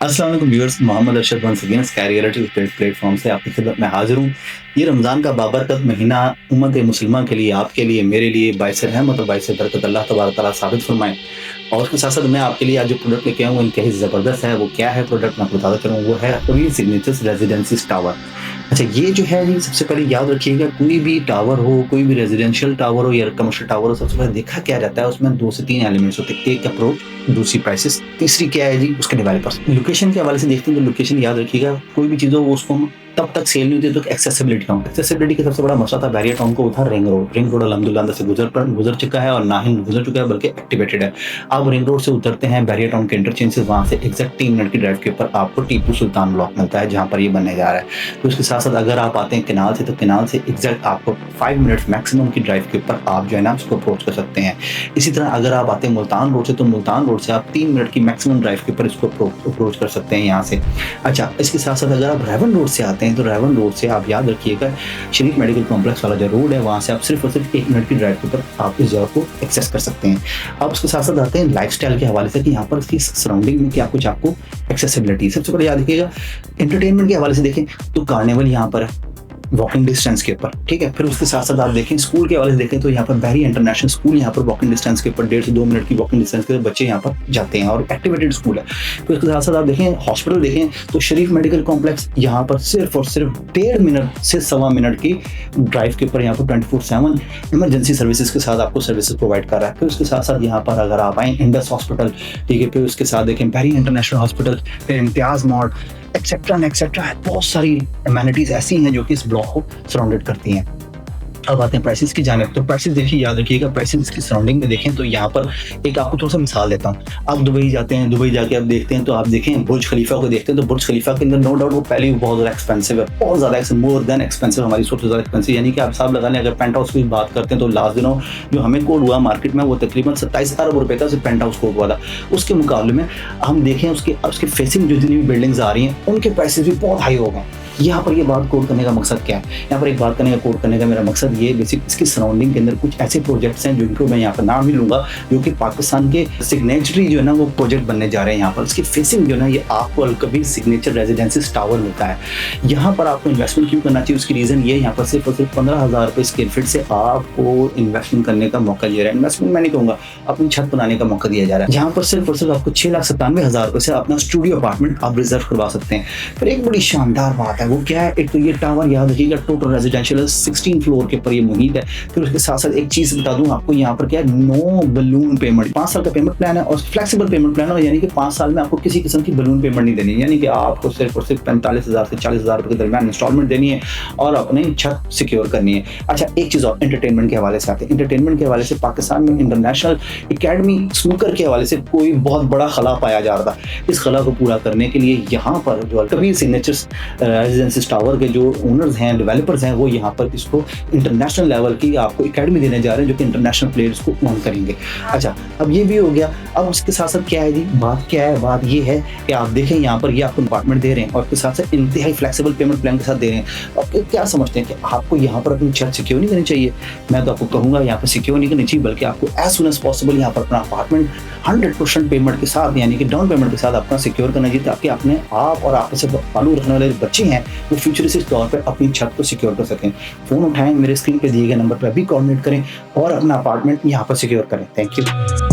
अस्सलाम वालेकुम viewers, Mohammad Arshad once again Sky Reality platform से आपकी खिदमत में हाजिर हूँ। ये रमज़ान का बाबरकत महीना उम्मत मुसलमान के लिए, आपके लिए, मेरे लिए बाइस रहमत और बाइस बरकत अल्लाह तबारक तआला साबित फरमाए। और उसके साथ-साथ मैं आपके लिए आज जो प्रोडक्ट लेके आया हूँ वो इंतहाई ज़बरदस्त है। वो क्या है प्रोडक्ट, मैं आपको बता देता हूँ। वो है रील सिग्नेचर्स रेजिडेंसीज़ टावर। अच्छा, ये जो है ये सबसे पहले याद रखिएगा, कोई भी टावर हो, कोई भी रेजिडेंशियल टावर हो या कमर्शियल टावर हो, सबसे पहले देखा क्या जाता है उसमें 2 से 3 एलिमेंट्स होते हैं। एक अप्रोच, दूसरी प्राइसेस, तीसरी क्या है जी उसके डेवलपर्स। लोकेशन के हवाले से देखते हैं तो लोकेशन याद रखिएगा, कोई भी चीज़ हो वो उसको हम तब तक सेल नहीं होती जब तक एक्सेसिबिलिटी ना हो। एक्सेसिबिलिटी का सबसे बड़ा मसला था बैरियर टाउन को, वो था रिंग रोड। रिंग रोड अल्हम्दुलिल्लाह अंदर से गुजर चुका है और ना ही गुजर चुका है बल्कि एक्टिवेटेड है। अब रिंग रोड से उतरते हैं बैरियर टाउन के इंटरचेंज से, वहाँ से एग्जैक्ट 3 मिनट की ड्राइव के ऊपर आपको टीपू सुल्तान ब्लॉक मिलता है जहाँ पर ये बनने जा रहा है। तो उसके साथ साथ अगर आप आते हैं केनाल से, तो केनाल से एग्जैक्ट आपको 5 मिनट्स मैक्सिमम की ड्राइव के ऊपर आप जो है ना उसको अप्रोच कर सकते हैं। इसी तरह अगर आप आते हैं मुल्तान रोड से, तो मुल्तान रोड से आप 3 मिनट की मैक्सिमम ड्राइव के ऊपर इसको अप्रोच कर सकते हैं यहाँ से। अच्छा, इसके साथ साथ अगर आप रेवन रोड से आते हैं तो रेवन रोड से आप याद रखिएगा शरीफ मेडिकल कॉम्प्लेक्स वाला जो रोड है, वहाँ से आप सिर्फ और सिर्फ 1 मिनट की ड्राइव के ऊपर आप इस जगह को एक्सेस कर सकते हैं। अब उसके साथ साथ आते हैं लाइफस्टाइल के हवाले से कि यहाँ पर इसकी सराउंडिंग में क्या कुछ आपको एक्सेसिबिलिटी। सबसे पहले याद रखिएगा एंटरटेनमेंट के हवाले से देखें तो कार्निवल यहाँ पर है वॉकिंग डिस्टेंस के ऊपर, ठीक है। फिर उसके साथ साथ आप देखें स्कूल के हवाले से देखें तो यहाँ पर बहरी इंटरनेशनल स्कूल यहाँ पर वॉकिंग डिस्टेंस के ऊपर 1.5 से 2 मिनट की वॉकिंग डिस्टेंस के बच्चे यहाँ पर जाते हैं और एक्टिवेटेड स्कूल है। फिर उसके साथ साथ आप देखें हॉस्पिटल देखें तो शरीफ मेडिकल कॉम्प्लेक्स यहाँ पर सिर्फ और सिर्फ 1.5 मिनट से 1.25 मिनट की ड्राइव के ऊपर यहाँ पर 24/7 इमरजेंसी सर्विसेज के साथ आपको सर्विसेज प्रोवाइड कर रहा है। फिर उसके साथ साथ यहाँ पर अगर आप आए इंडस हॉस्पिटल, ठीक है, फिर उसके साथ देखें बहरी इंटरनेशनल हॉस्पिटल, फिर इम्तियाज मॉड एक्सेट्रा बहुत सारी एमेनिटीज ऐसी हैं जो कि इस ब्लॉक को सराउंडेड करती हैं। अब आते हैं प्राइसेस की जानिब। तो प्राइसेस देखिए, याद रखिएगा प्राइसेस की सराउंडिंग में देखें तो यहाँ पर एक आपको थोड़ा सा मिसाल देता हूँ। आप दुबई जाते हैं, दुबई जाके आप देखते हैं तो आप देखें बुर्ज खलीफा को देखते हैं तो बुर्ज खलीफा के अंदर नो डाउट वो पहले भी बहुत ज़्यादा एक्सपेंसिव है, बहुत ज़्यादा मोर देन एक्सपेंसिव, हमारी सोच से ज़्यादा एक्सपेंसिव। यानी कि आप हिसाब लगा लें, अगर पेंट हाउस की बात करते हैं तो लास्ट दिनों जो हमें कोड हुआ मार्केट में वो तकरीबन 27 अरब रुपए का सिर्फ पेंट हाउस कोड हुआ था। उसके मुकाबले में हम देखें उसके फेसिंग जो जितनी भी बिल्डिंग्स आ रही हैं उनके प्राइसेस भी बहुत हाई हो गए। यहाँ पर ये बात कोड करने का मकसद क्या है, यहाँ पर एक बात करने का कोड करने का मेरा मकसद ये बेसिक इसकी सराउंडिंग के अंदर कुछ ऐसे प्रोजेक्ट्स हैं जिनको मैं यहाँ पर नाम ही लूँगा, जो कि पाकिस्तान के सिग्नेचरी जो है ना वो प्रोजेक्ट बनने जा रहे हैं। यहाँ पर इसकी फेसिंग जो है ना ये आपको अलकबीर सिग्नेचर रेजिडेंसीज टावर मिलता है। यहाँ पर आपको इन्वेस्टमेंट क्यों करना चाहिए, उसकी रीज़न ये यहाँ पर सिर्फ और सिर्फ 15,000 रुपये स्क्वायर फीट से आपको इन्वेस्टमेंट करने का मौका दिया रहा है। इन्वेस्टमेंट मैं नहीं कहूँगा, अपनी छत बनाने का मौका दिया जा रहा है, जहाँ पर सिर्फ और सिर्फ आपको 6,97,000 रुपये से अपना स्टूडियो अपार्टमेंट आप रिजर्व करवा सकते हैं। फिर एक बड़ी शानदार बात है, वो क्या है, एक तो ये टावर याद रखिएगा टोटल रेजिडेंशियल 16 फ्लोर के ऊपर ये मुहित है। फिर उसके साथ साथ एक चीज बता दूं आपको, यहाँ पर क्या है, नो बलून पेमेंट, 5 साल का पेमेंट प्लान है और फ्लेक्सिबल पेमेंट प्लान है। यानी कि 5 साल में आपको किसी किस्म की बलून पेमेंट नहीं देनी है, यानी कि आपको सिर्फ और सिर्फ 45,000 से 40,000 रुपए के दरमियान इंस्टॉलमेंट देनी है और अपनी छत सिक्योर करनी है। अच्छा, एक चीज और एंटरटेनमेंट के हवाले से आते हैं। एंटरटेनमेंट के हवाले से पाकिस्तान में इंटरनेशनल एकेडमी स्नूकर के हवाले से कोई बहुत बड़ा खला पाया जा रहा था। इस खला को पूरा करने के लिए यहाँ पर जो अलकबीर सिग्नेचर्स रेजिडेंसीज टावर के जो ओनर्स हैं, डेवलपर्स हैं, वो यहाँ पर इसको इंटरनेशनल लेवल की आपको एकेडमी देने जा रहे हैं जो कि इंटरनेशनल प्लेयर्स को ऑन करेंगे। अच्छा, अब ये भी हो गया। अब उसके साथ साथ क्या है जी, बात क्या है, बात ये है कि आप देखें यहाँ पर ये आपको अपार्टमेंट दे रहे हैं और उसके साथ साथ इंतहाई फ्लेक्सिबल पेमेंट प्लान के साथ दे रहे हैं। अब क्या समझते हैं कि आपको यहाँ पर अपनी छत सिक्योर नहीं करनी चाहिए? मैं तो आपको कहूँगा यहाँ पर सिक्योर नहीं करनी चाहिए, बल्कि आपको एज सुन एज पॉसिबल यहाँ पर अपना अपार्टमेंट 100% पेमेंट के साथ, यानी कि डाउन पेमेंट के साथ अपना सिक्योर करना चाहिए, ताकि अपने आप और आपसे पालू रखने वाले बच्चे हैं वो फ्यूचरिस्टिक तौर पर अपनी छत को सिक्योर कर सकें। फोन उठाएं, मेरे स्क्रीन पे दिए गए नंबर पर अभी कोऑर्डिनेट करें और अपना अपार्टमेंट यहाँ पर सिक्योर करें। Thank you.